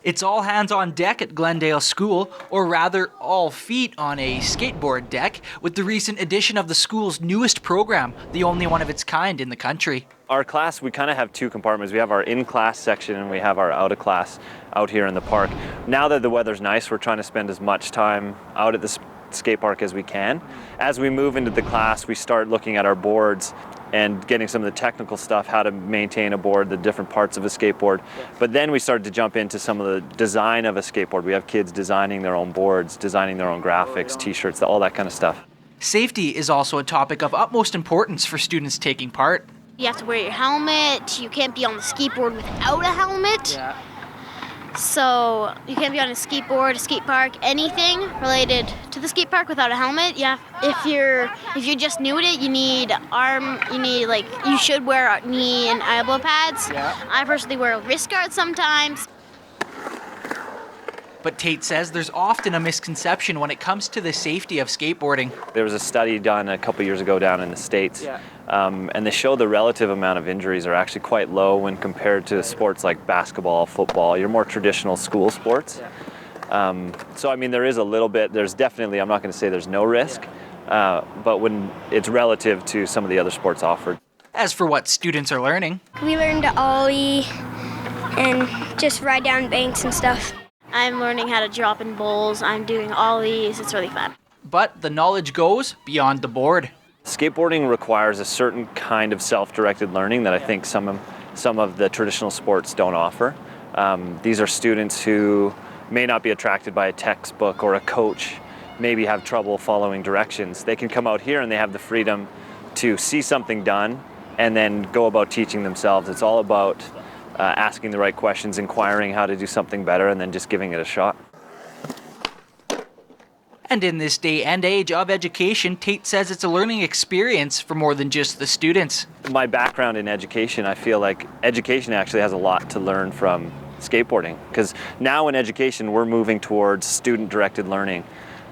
It's all hands on deck at Glendale School, or rather all feet on a skateboard deck, with the recent addition of the school's newest program, the only one of its kind in the country. Our class, we kind of have two compartments. We have our in-class section and we have our out-of-class out here in the park. Now that the weather's nice, we're trying to spend as much time out at the skate park as we can. As we move into the class, we start looking at our boards and getting some of the technical stuff, how to maintain a board, the different parts of a skateboard. But then we started to jump into some of the design of a skateboard. We have kids designing their own boards, designing their own graphics, t-shirts, all that kind of stuff. Safety is also a topic of utmost importance for students taking part. You have to wear your helmet. You can't be on the skateboard without a helmet. Yeah. So you can't be on a skateboard, a skate park, anything related to the skate park without a helmet. Yeah. If you're just new at it, you should wear knee and elbow pads. Yeah. I personally wear a wrist guard sometimes. But Tate says there's often a misconception when it comes to the safety of skateboarding. There was a study done a couple years ago down in the States, and they show the relative amount of injuries are actually quite low when compared to sports like basketball, football, your more traditional school sports. So I mean, there is a little bit, there's definitely, I'm not going to say there's no risk, but when it's relative to some of the other sports offered. As for what students are learning, we learned to ollie and just ride down banks and stuff. I'm learning how to drop in bowls. I'm doing ollies. It's really fun. but the knowledge goes beyond the board. Skateboarding requires a certain kind of self-directed learning that I think some of the traditional sports don't offer. These are students who may not be attracted by a textbook or a coach, maybe have trouble following directions. They can come out here and they have the freedom to see something done and then go about teaching themselves. It's all about asking the right questions, inquiring how to do something better, and then just giving it a shot. And in this day and age of education, Tate says it's a learning experience for more than just the students. My background in education, I feel like education actually has a lot to learn from skateboarding, because now in education we're moving towards student-directed learning,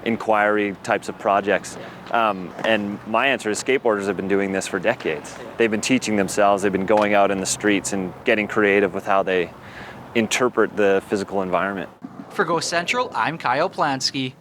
inquiry types of projects. And my answer is skateboarders have been doing this for decades. They've been teaching themselves, they've been going out in the streets and getting creative with how they interpret the physical environment. For Go Central, I'm Kyle Plansky.